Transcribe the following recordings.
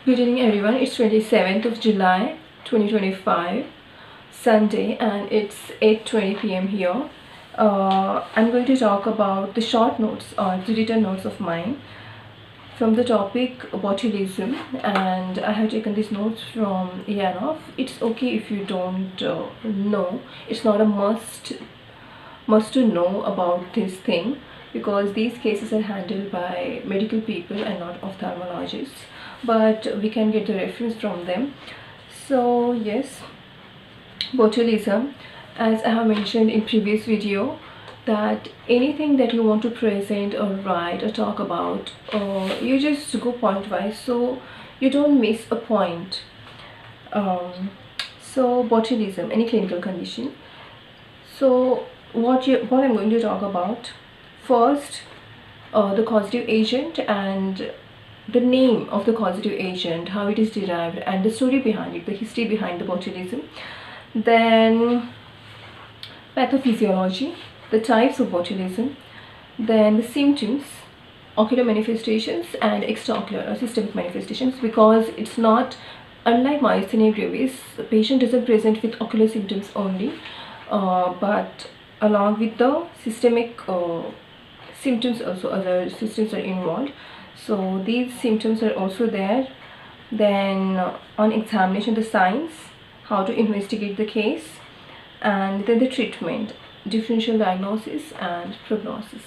Good evening everyone, it's 27th of July 2025, Sunday, and it's 8:20 p.m. here. I'm going to talk about the short notes or the written notes of mine from the topic botulism, and I have taken these notes from Yanov. It's okay if you don't know, it's not a must to know about this thing, because these cases are handled by medical people and not ophthalmologists, but we can get the reference from them. So yes, botulism, as I have mentioned in previous video, that anything that you want to present or write or talk about, you just go point wise so you don't miss a point. So botulism, any clinical condition. So what I'm going to talk about first, the causative agent and the name of the causative agent, how it is derived, and the story behind it, the history behind the botulism. Then pathophysiology, the types of botulism, then the symptoms, ocular manifestations and extraocular or systemic manifestations, because it's not, unlike myasthenia gravis, the patient doesn't present with ocular symptoms only, but along with the systemic symptoms also other systems are involved, so these symptoms are also there. Then on examination, the signs, how to investigate the case, and then the treatment, differential diagnosis and prognosis.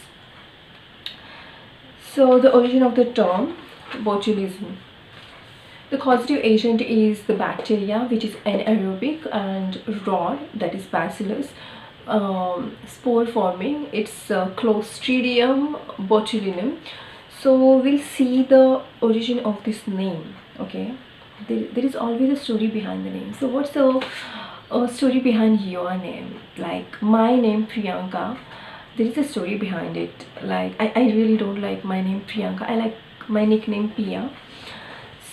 So the origin of the term botulism. The causative agent is the bacteria, which is anaerobic, and rod, that is bacillus, spore forming, it's Clostridium botulinum. So we'll see the origin of this name. Okay, there is always a story behind the name. So what's the story behind your name? Like my name Priyanka, there is a story behind it. Like I really don't like my name Priyanka, I like my nickname Pia.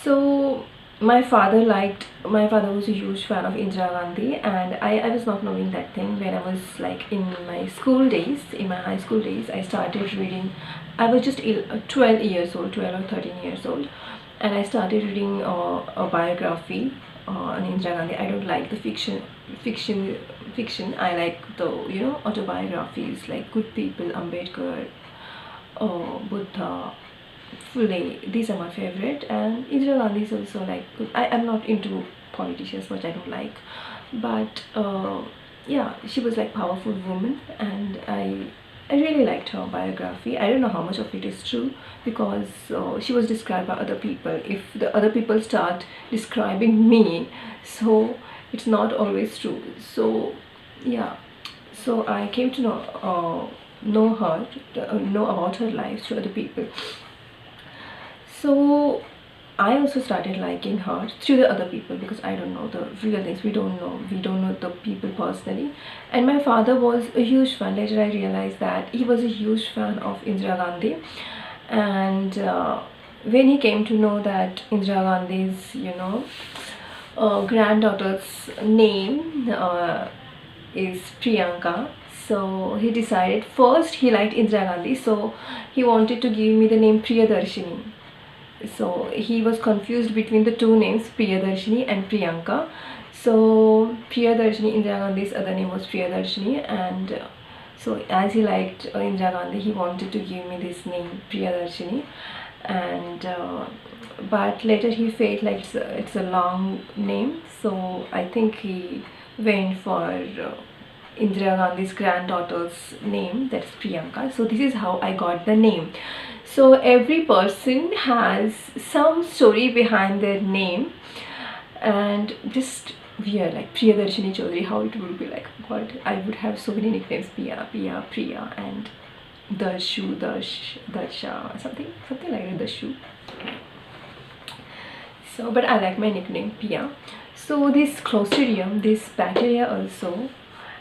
So my father was a huge fan of Indira Gandhi, and I was not knowing that thing when I was like in my school days, in my high school days. I started reading, I was just 12 years old, 12 or 13 years old, and I started reading a biography on Indira Gandhi. I don't like the fiction. I like the autobiographies, like good people, Ambedkar, Buddha, Fully, these are my favorite, and Indira Gandhi is also like good. I'm not into politicians much, I don't like, but yeah, she was like powerful woman, and I really liked her biography. I don't know how much of it is true, because she was described by other people. If the other people start describing me, so it's not always true. So yeah, so I came to know her, know about her life through other people. So I also started liking her through the other people, because I don't know the real things. We don't know the people personally. And my father was a huge fan. Later I realized that he was a huge fan of Indira Gandhi. And when he came to know that Indira Gandhi's granddaughter's name is Priyanka, so he decided, first he liked Indira Gandhi, so he wanted to give me the name Priyadarshini. So he was confused between the two names, Priyadarshini and Priyanka. So Priyadarshini, Indira Gandhi's other name was Priyadarshini, and so as he liked Indira Gandhi, he wanted to give me this name Priyadarshini. And but later he felt like it's a long name, so I think he went for Indira Gandhi's granddaughter's name, that's Priyanka. So this is how I got the name. So every person has some story behind their name, and just weird, like Priyadarshini Chaudhary, how it would be like. God, I would have so many nicknames: Pia, Priya, and Darshu, Darsha, something like that, Darshu. So, but I like my nickname Pia. So this Clostridium, this bacteria also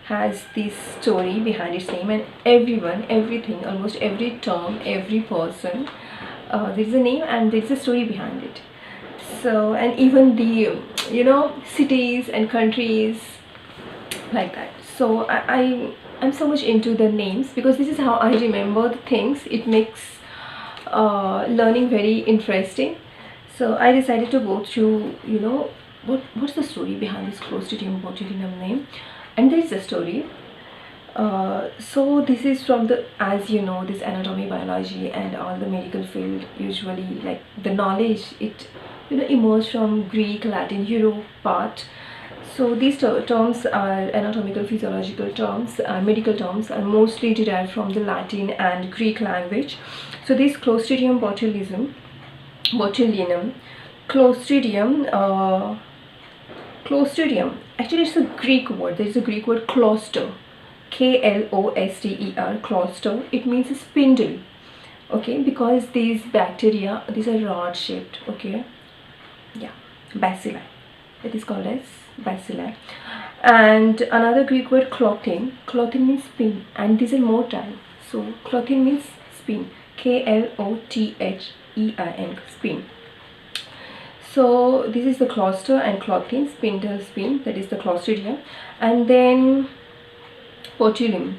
has this story behind its name, and everyone, everything, almost every term, every person, there's a name and there's a story behind it. So, and even the cities and countries, like that. So I'm so much into the names, because this is how I remember the things. It makes learning very interesting. So I decided to go through, what's the story behind this Clostridium botulinum name. And there is a story. So this is from the, as you know, this anatomy, biology and all the medical field, usually like the knowledge, it emerged from Greek, Latin, Euro part. So these terms are anatomical, physiological terms, medical terms, are mostly derived from the Latin and Greek language. So this Clostridium botulinum, Clostridium, Clostridium. Actually, it's a Greek word. There is a Greek word closter, Kloster, closter. It means a spindle. Okay, because these bacteria, these are rod shaped. Okay, yeah, bacilli. It is called as bacilli. And another Greek word clothin. Clothin means spin, and these are motile. So clothin means spin. Klothin, spin. So this is the cluster and clothin, spindle, spin. That is the Clostridium. And then botulinum.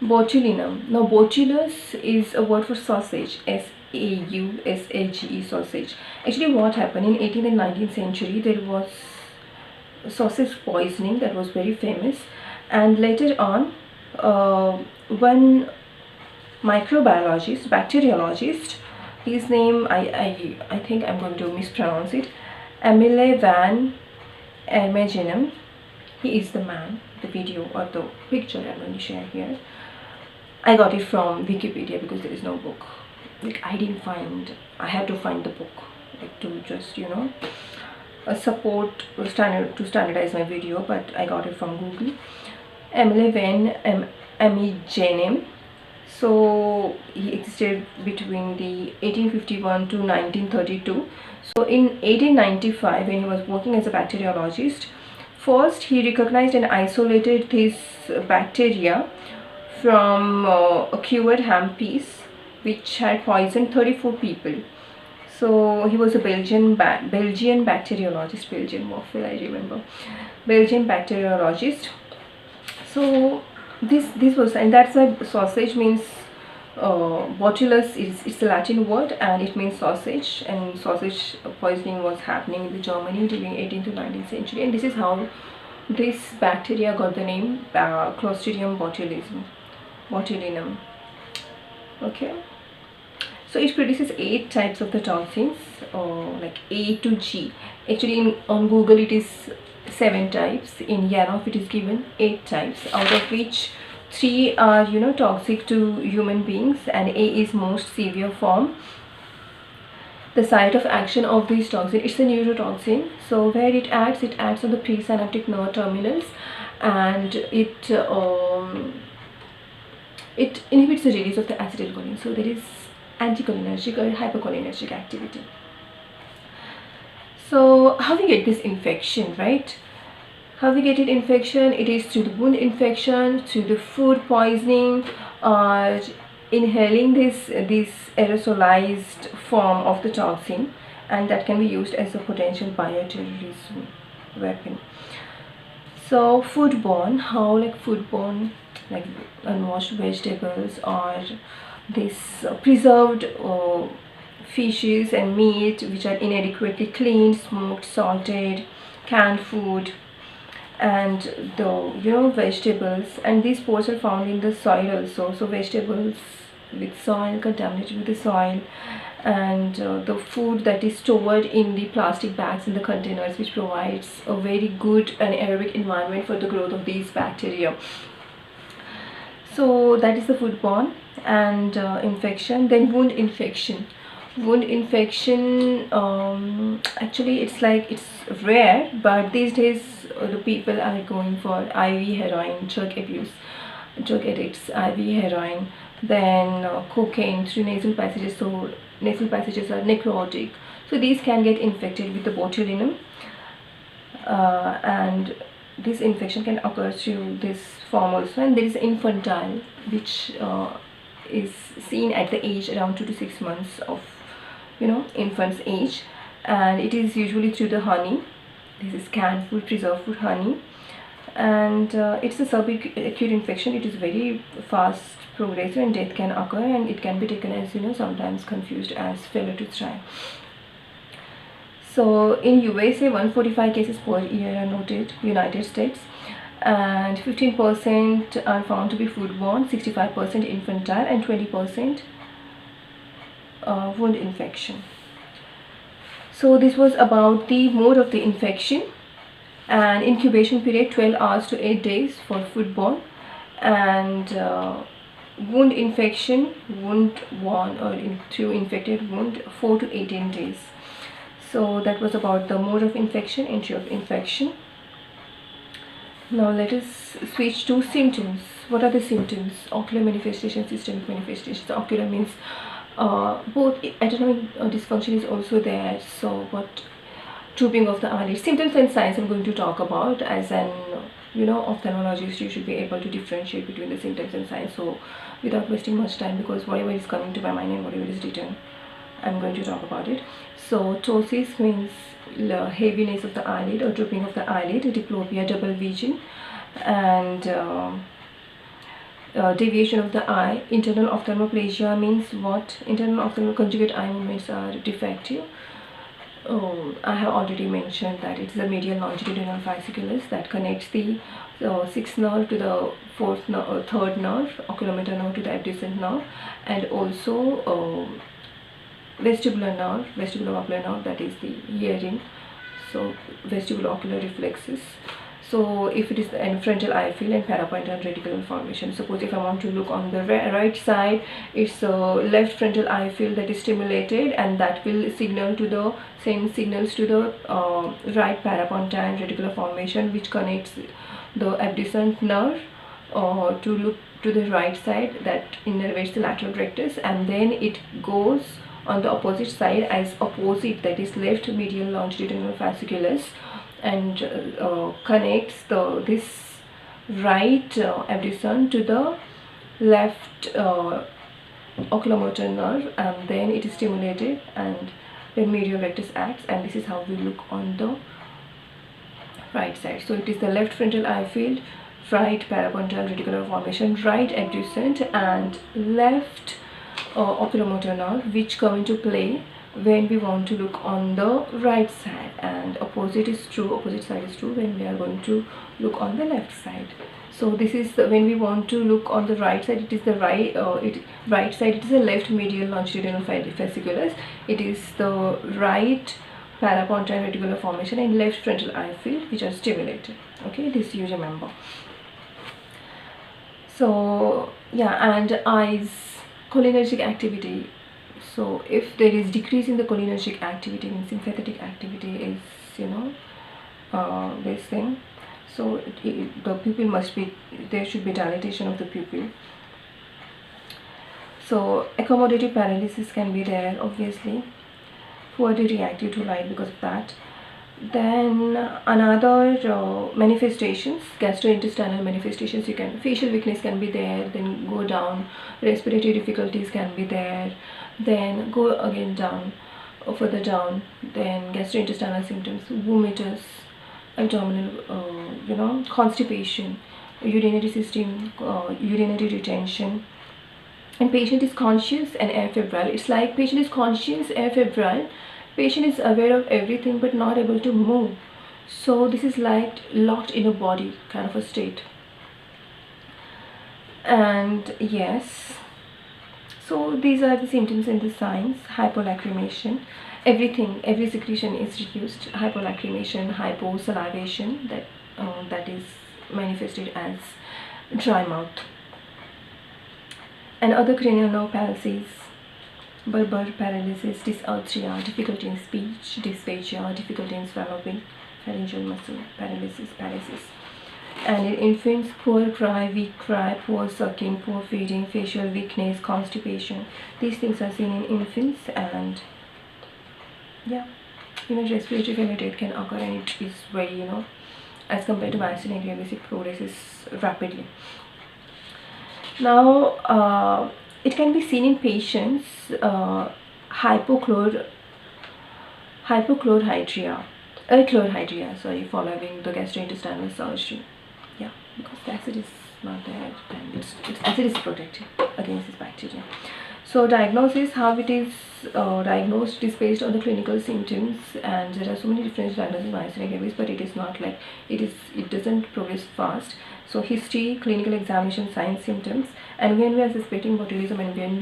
Now botulus is a word for sausage. Sausage, sausage. Actually, what happened in 18th and 19th century, there was sausage poisoning that was very famous, and later on, one microbiologist, bacteriologist, his name I think I'm going to mispronounce it, Emile van Ermegenum. He is the man. The video or the picture I'm going to share here, I got it from Wikipedia because there is no book. Like I had to find the book, like to just support to standardize my video, but I got it from Google. Emile van Ermegenum. So he existed between the 1851 to 1932. So in 1895, when he was working as a bacteriologist, first he recognized and isolated this bacteria from a cured ham piece which had poisoned 34 people. So he was a Belgian bacteriologist, Belgian waffle, I remember, Belgian bacteriologist. So this was, and that's why sausage means botulus is, it's a Latin word and it means sausage, and sausage poisoning was happening in Germany during 18th to 19th century, and this is how this bacteria got the name Clostridium botulinum. Okay, so it produces 8 types of the toxins, like A to G. Actually on Google it is 7 types. In Yanov it is given 8 types, out of which 3 are toxic to human beings, and A is most severe form. The site of action of this toxin, it's a neurotoxin. So where it acts on the presynaptic nerve terminals, and it inhibits the release of the acetylcholine. So there is anticholinergic or hypercholinergic activity. So how we get this infection, right? How we get infection? It is through the wound infection, through the food poisoning, or inhaling this aerosolized form of the toxin, and that can be used as a potential bioterrorism weapon. So foodborne, how like foodborne, like unwashed vegetables or this preserved fishes and meat which are inadequately cleaned, smoked, salted, canned food, and the vegetables, and these spores are found in the soil also. So vegetables with soil, contaminated with the soil, and the food that is stored in the plastic bags in the containers, which provides a very good and aerobic environment for the growth of these bacteria. So that is the foodborne and infection. Then wound infection. Actually it's rare, but these days the people are going for IV heroin, drug addicts, IV heroin, then cocaine through nasal passages. So nasal passages are necrotic, so these can get infected with the botulinum, and this infection can occur through this form also. And there is infantile, which is seen at the age around 2 to 6 months of infant's age, and it is usually through the honey. This is canned food, preserved food, honey, and it's a subacute infection. It is very fast progressive and death can occur, and it can be taken as sometimes confused as failure to thrive. So in USA, 145 cases per year are noted, United States, and 15% are found to be foodborne, 65% infantile, and 20% wound infection. So this was about the mode of the infection, and incubation period 12 hours to 8 days for foodborne, and wound infection, wound worn or through infected wound 4 to 18 days. So that was about the mode of infection, entry of infection. Now let us switch to symptoms. What are the symptoms? Ocular manifestation, systemic manifestations. Ocular means both autonomic dysfunction is also there. So what? Drooping of the eyelids. Symptoms and signs I'm going to talk about. As an ophthalmologist, you should be able to differentiate between the symptoms and signs. So without wasting much time, because whatever is coming to my mind and whatever is written, I'm going to talk about it. So ptosis means heaviness of the eyelid or drooping of the eyelid, diplopia, double vision, and deviation of the eye. Internal ophthalmoplegia means what? Internal ophthalmic conjugate eye movements are defective. I have already mentioned that it's the medial longitudinal fasciculus that connects the sixth nerve to the third nerve, oculomotor nerve to the abducent nerve, and also vestibular nerve, vestibulo-ocular nerve, that is the hearing. So vestibulo-ocular reflexes. So if it is the frontal eye field and parapointal reticular formation. Suppose if I want to look on the right side, it's left frontal eye field that is stimulated, and that will send signals to the right parapontine reticular formation, which connects the abducent nerve to look to the right side, that innervates the lateral rectus, and then it goes on the opposite side as opposite, that is left medial longitudinal fasciculus, and connects this right abducent to the left oculomotor nerve, and then it is stimulated, and then medial rectus acts, and this is how we look on the right side. So it is the left frontal eye field, right parapontine reticular formation, right abducent, and left oculomotor nerve, which come into play when we want to look on the right side, and opposite side is true when we are going to look on the left side. So this is when we want to look on the right side, it is the right side, it is the left medial longitudinal fasciculus, it is the right parapontine reticular formation and left frontal eye field which are stimulated. Okay, this you remember. So yeah, and eyes, cholinergic activity. So if there is decrease in the cholinergic activity, means sympathetic activity is this thing. So the pupil must be, there should be dilatation of the pupil. So accommodative paralysis can be there, obviously, poorly reactive to light because of that. Then another manifestations, gastrointestinal manifestations, facial weakness can be there, then go down, respiratory difficulties can be there, then go again down, or further down, then gastrointestinal symptoms, vomitus, abdominal, constipation, urinary system, urinary retention, and patient is conscious and air febrile. It's like patient is conscious, air febrile, patient is aware of everything but not able to move. So this is like locked in a body kind of a state. And yes, so these are the symptoms and the signs. Hypolacrimation, every secretion is reduced. Hypolacrimation, hyposalivation, that is manifested as dry mouth. And other cranial nerve palsies, bulbar paralysis, dysarthria, difficulty in speech, dysphagia, difficulty in swallowing, pharyngeal muscle paralysis. And in infants, poor cry, weak cry, poor sucking, poor feeding, facial weakness, constipation. These things are seen in infants, and yeah, even respiratory failure rate can occur, and it is very, as compared to myasthenia gravis, it progresses rapidly. Now, it can be seen in patients hypochlorhydria, sorry, following the gastrointestinal surgery. Yeah, because the acid is not there, and its acid is protective against this bacteria. So diagnosis, how it is diagnosed, is based on the clinical symptoms, and there are so many different diagnoses of myasthenia gravis, but it is not like it doesn't progress fast. So history, clinical examination, signs, symptoms, and when we are suspecting botulism and when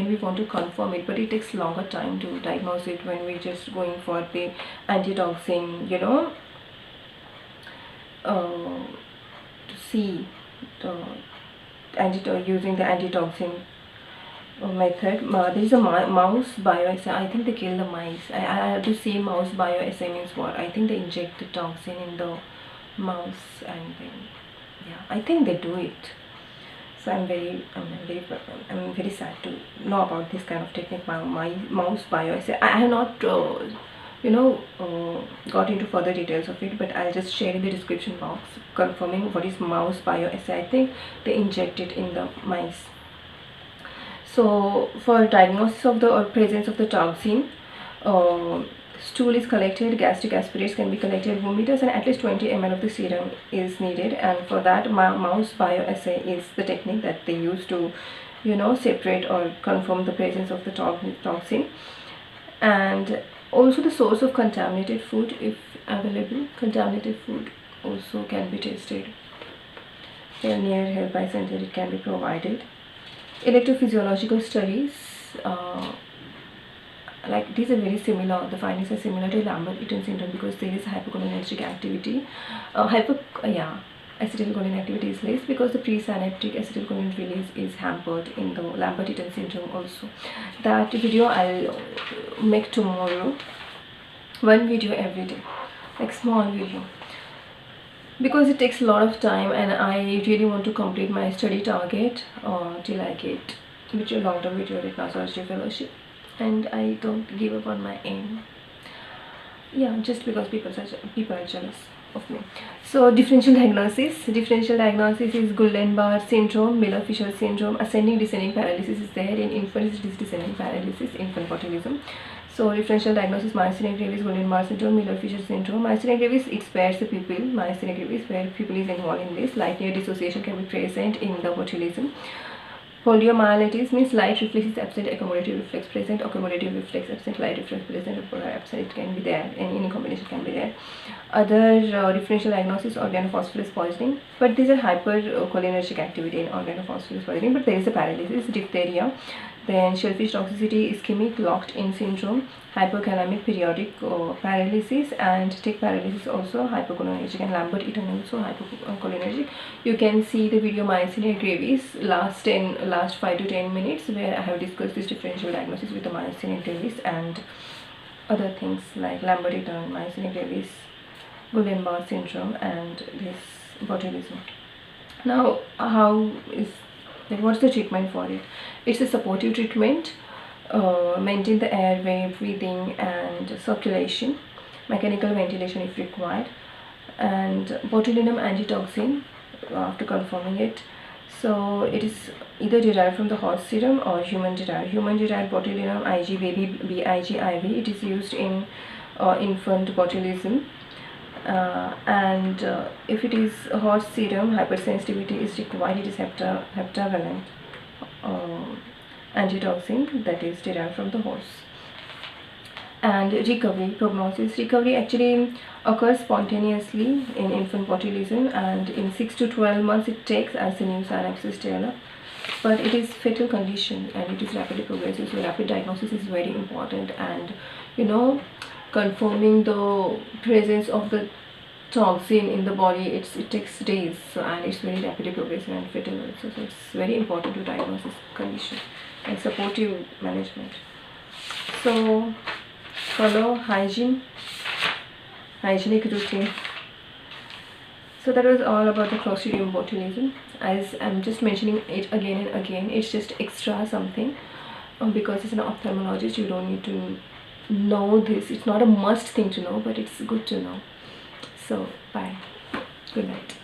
we want to confirm it, but it takes longer time to diagnose it when we're just going for the antitoxin, to see the using the antitoxin method. There is a mouse bioassay. I think they kill the mice. I have to see mouse bioassay means what. I think they inject the toxin in the mouse, and then yeah, I think they do it. So I'm very sad to know about this kind of technique. My mouse bioassay. I have not got into further details of it, but I'll just share in the description box confirming what is mouse bioassay. I think they inject it in the mice. So for diagnosis of the presence of the toxin, stool is collected, gastric aspirates can be collected, vomiters, and at least 20 ml of the serum is needed. And for that, mouse bioassay is the technique that they use to separate or confirm the presence of the toxin. And also the source of contaminated food, if available. Contaminated food also can be tested. Near Help Center it can be provided. Electrophysiological studies, like these are very similar. The findings are similar to Lambert-Eaton syndrome because there is hypocholinergic activity. Acetylcholine activity is less because the presynaptic acetylcholine release is hampered in the Lambert-Eaton syndrome also. That video I'll make tomorrow. One video every day, like small video, because it takes a lot of time and I really want to complete my study target till I get long-term video fellowship, and I don't give up on my aim. Yeah, just because people are jealous of me. So differential diagnosis is Guillain-Barré syndrome, Miller-Fisher syndrome. Ascending descending paralysis is there. In infants it is descending paralysis, infant botulism. So differential diagnosis: myasthenia gravis, Guillain-Barré syndrome, Miller-Fisher syndrome. Myasthenia gravis, it spares the pupil. Myasthenia gravis, where pupil is involved in this. Light near dissociation can be present in the botulism. Poliomyelitis means light reflex is absent, accommodative reflex present, accommodative reflex absent, light reflex present, or absent. It can be there, and any combination can be there. Other differential diagnosis: organophosphorus poisoning, but these are hypercholinergic activity in organophosphorus poisoning, but there is a paralysis. Diphtheria, then shellfish toxicity, ischemic locked-in syndrome, hypokalamic periodic paralysis, and tick paralysis also hypocholinergic, and Lambert-Eaton also hypocholinergic. You can see the video myasthenia gravis last 5 to 10 minutes where I have discussed this differential diagnosis with the myasthenia gravis and other things like Lambert-Eaton, myasthenia gravis, Guillain-Barré syndrome, and this botulism. Now, what's the treatment for it? It's a supportive treatment. Maintain the airway, breathing, and circulation. Mechanical ventilation if required. And botulinum antitoxin after confirming it. So it is either derived from the horse serum or human derived. Human derived botulinum IG baby BIG IV. It is used in infant botulism. And if it is horse serum, hypersensitivity is required. It is heptavalent antitoxin that is derived from the horse. And recovery actually occurs spontaneously in infant botulism, and in 6 to 12 months it takes as the new synapses develop, but it is fatal condition and it is rapidly progressive. So rapid diagnosis is very important, and confirming the presence of the toxin in the body, it takes days, and it's very rapidly progressive and fatal also. So it's very important to diagnose this condition and supportive management. So follow hygienic routine. So that was all about the Clostridium botulism. As I'm just mentioning it again and again, it's just extra something because it's an ophthalmologist. You don't need to know this. It's not a must thing to know, but it's good to know. So bye, good night.